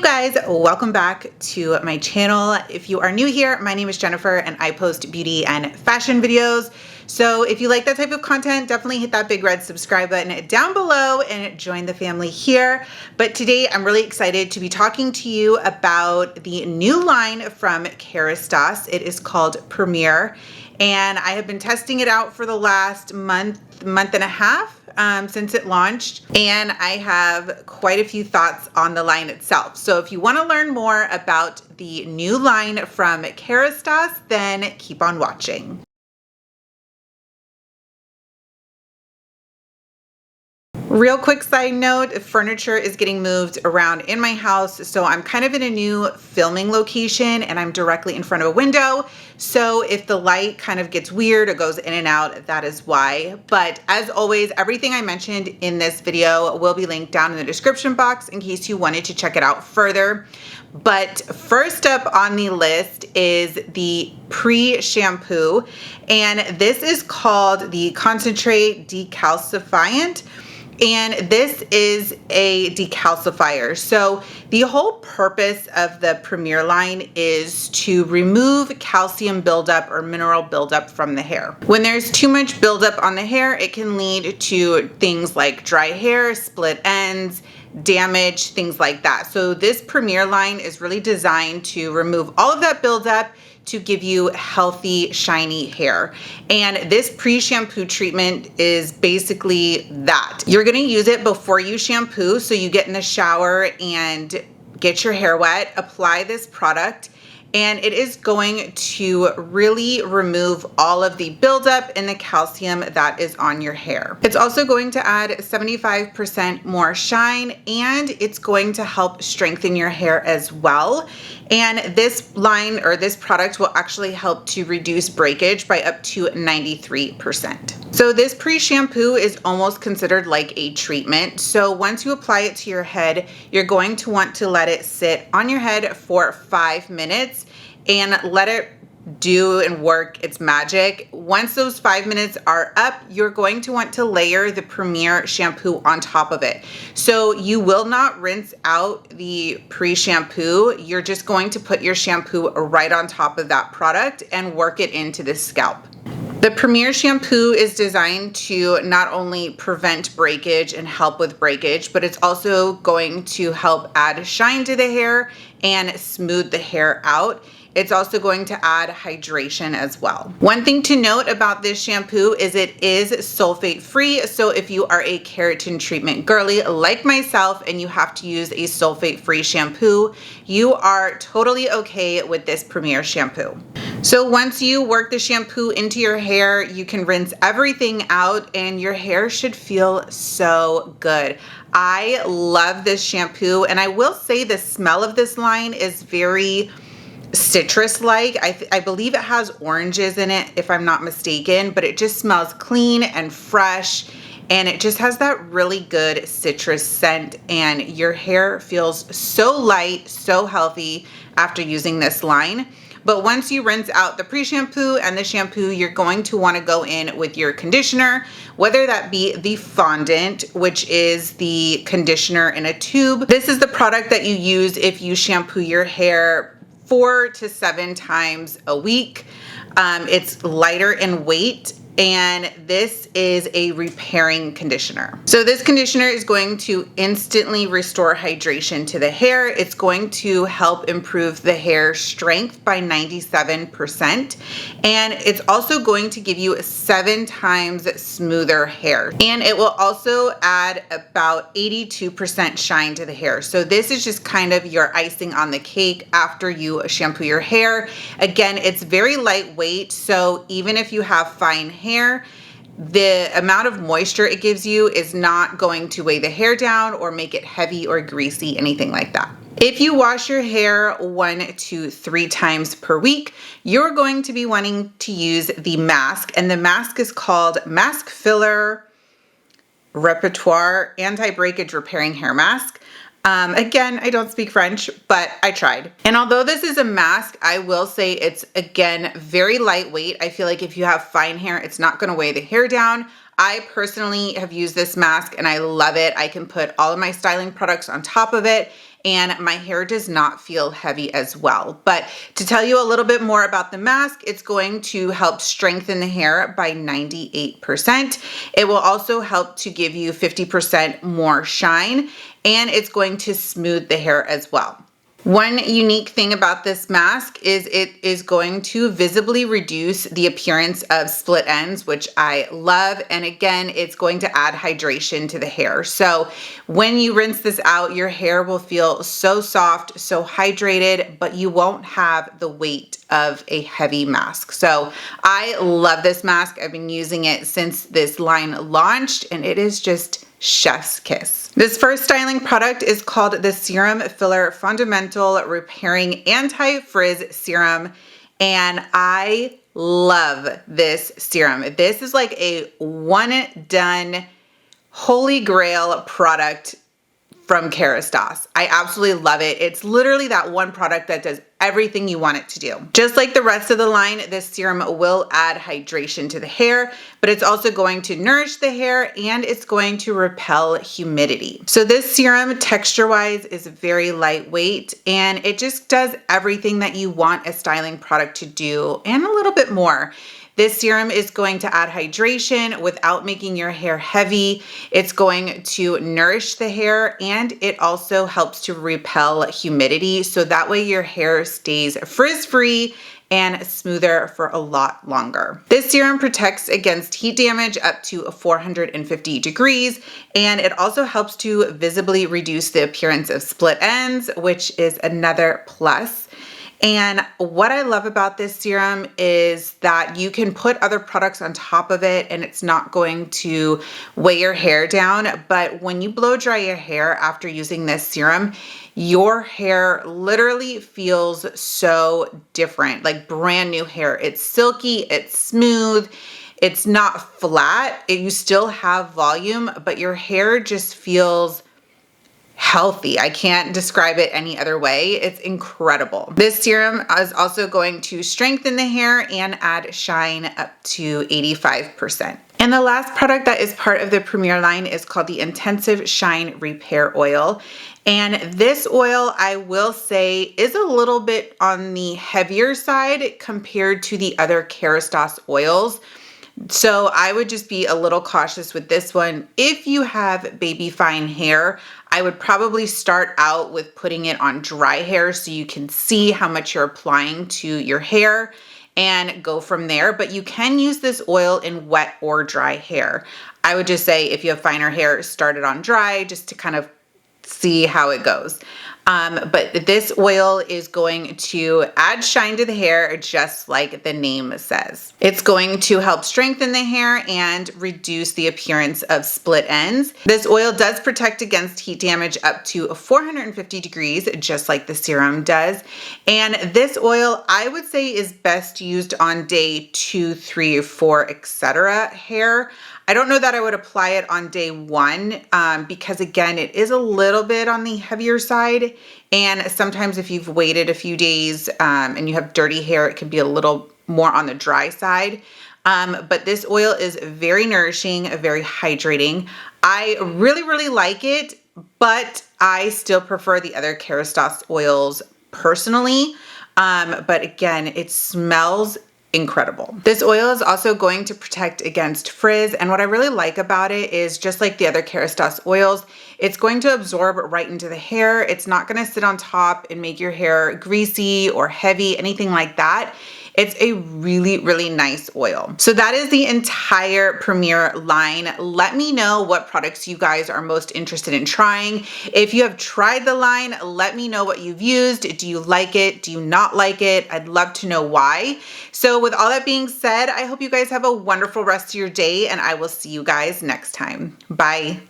Guys, welcome back to my channel. If you are new here, my name is Jennifer and I post beauty and fashion videos. So if you like that type of content, definitely hit that big red subscribe button down below and join the family here. But today I'm really excited to be talking to you about the new line from Kerastase'S. It is called Premier, and I have been testing it out for the last month and a half since it launched, and I have quite a few thoughts on the line itself. So if you want to learn more about the new line from Kerastase'S, then keep on watching. Real quick side note, furniture is getting moved around in my house, so I'm kind of in a new filming location and I'm directly in front of a window. So if the light kind of gets weird or goes in and out, that is why. But as always, everything I mentioned in this video will be linked down in the description box in case you wanted to check it out further. But first up on the list is the Preshampoo, and this is called the Concentrate Decalcifiant. And this is a decalcifier. So the whole purpose of the Premier line is to remove calcium buildup or mineral buildup from the hair. When there's too much buildup on the hair, it can lead to things like dry hair, split ends, damage, things like that. So this Premier line is really designed to remove all of that buildup to give you healthy, shiny hair. And this pre-shampoo treatment is basically that. You're gonna use it before you shampoo, so you get in the shower and get your hair wet, apply this product, and it is going to really remove all of the buildup and the calcium that is on your hair. It's also going to add 75% more shine, and it's going to help strengthen your hair as well. And this line or this product will actually help to reduce breakage by up to 93%. So this pre-shampoo is almost considered like a treatment. So once you apply it to your head, you're going to want to let it sit on your head for 5 minutes and let it do and work its magic. Once those 5 minutes are up, you're going to want to layer the Premier shampoo on top of it. So you will not rinse out the pre-shampoo. You're just going to put your shampoo right on top of that product and work it into the scalp. The Premier shampoo is designed to not only prevent breakage and help with breakage, but it's also going to help add shine to the hair and smooth the hair out. It's also going to add hydration as well. One thing to note about this shampoo is it is sulfate free. So if you are a keratin treatment girly like myself and you have to use a sulfate free shampoo, you are totally okay with this Premier shampoo. So once you work the shampoo into your hair, you can rinse everything out and your hair should feel so good. I love this shampoo, and I will say the smell of this line is very citrus-like. I believe it has oranges in it, if I'm not mistaken, but it just smells clean and fresh, and it just has that really good citrus scent, and your hair feels so light, so healthy after using this line. But once you rinse out the pre-shampoo and the shampoo, you're going to want to go in with your conditioner, whether that be the fondant, which is the conditioner in a tube. This is the product that you use if you shampoo your hair 4 to 7 times a week. It's lighter in weight, and this is a repairing conditioner. So this conditioner is going to instantly restore hydration to the hair. It's going to help improve the hair strength by 97%. And it's also going to give you 7 times smoother hair. And it will also add about 82% shine to the hair. So this is just kind of your icing on the cake after you shampoo your hair. Again, it's very lightweight. So even if you have fine hair, the amount of moisture it gives you is not going to weigh the hair down or make it heavy or greasy, anything like that. If you wash your hair 1 to 3 times per week, you're going to be wanting to use the mask, and the mask is called Mask Filler Repertoire Anti-Breakage Repairing Hair Mask. Again, I don't speak French, but I tried. And although this is a mask, I will say it's, again, very lightweight. I feel like if you have fine hair, it's not going to weigh the hair down. I personally have used this mask and I love it. I can put all of my styling products on top of it and my hair does not feel heavy as well. But to tell you a little bit more about the mask, it's going to help strengthen the hair by 98%. It will also help to give you 50% more shine, and it's going to smooth the hair as well. One unique thing about this mask is it is going to visibly reduce the appearance of split ends, which I love. And again, it's going to add hydration to the hair. So when you rinse this out, your hair will feel so soft, so hydrated, but you won't have the weight of a heavy mask. So I love this mask. I've been using it since this line launched, and it is just chef's kiss. This first styling product is called the Serum Filler Fundamental Repairing Anti-Frizz Serum, and I love this serum. This is like a one-done holy grail product from Kerastase'S. I absolutely love it. It's literally that one product that does everything you want it to do. Just like the rest of the line, this serum will add hydration to the hair, but it's also going to nourish the hair and it's going to repel humidity. So this serum texture-wise is very lightweight and it just does everything that you want a styling product to do and a little bit more. This serum is going to add hydration without making your hair heavy. It's going to nourish the hair and it also helps to repel humidity. So that way your hair stays frizz-free and smoother for a lot longer. This serum protects against heat damage up to 450 degrees, and it also helps to visibly reduce the appearance of split ends, which is another plus. And what I love about this serum is that you can put other products on top of it and it's not going to weigh your hair down. But when you blow dry your hair after using this serum, your hair literally feels so different, like brand new hair. It's silky, it's smooth, it's not flat. You still have volume, but your hair just feels healthy. I can't describe it any other way. It's incredible. This serum is also going to strengthen the hair and add shine up to 85%. And the last product that is part of the Premier line is called the Intensive Shine Repair Oil. And this oil, I will say, is a little bit on the heavier side compared to the other Kerastase'S oils. So I would just be a little cautious with this one. If you have baby fine hair, I would probably start out with putting it on dry hair so you can see how much you're applying to your hair and go from there. But you can use this oil in wet or dry hair. I would just say if you have finer hair, start it on dry just to kind of see how it goes. But this oil is going to add shine to the hair just like the name says. It's going to help strengthen the hair and reduce the appearance of split ends. This oil does protect against heat damage up to 450 degrees, just like the serum does. And this oil, I would say, is best used on day 2, 3, 4, etc. hair. I don't know that I would apply it on day 1 because again, it is a little bit on the heavier side. And sometimes if you've waited a few days and you have dirty hair, it can be a little more on the dry side. But this oil is very nourishing, very hydrating. I really, really like it, but I still prefer the other Kerastase'S oils personally. But again, it smells incredible. This oil is also going to protect against frizz, and what I really like about it is just like the other Kerastase'S oils, it's going to absorb right into the hair. It's not going to sit on top and make your hair greasy or heavy, anything like that. It's a really, really nice oil. So that is the entire Premier line. Let me know what products you guys are most interested in trying. If you have tried the line, let me know what you've used. Do you like it? Do you not like it? I'd love to know why. So with all that being said, I hope you guys have a wonderful rest of your day and I will see you guys next time. Bye.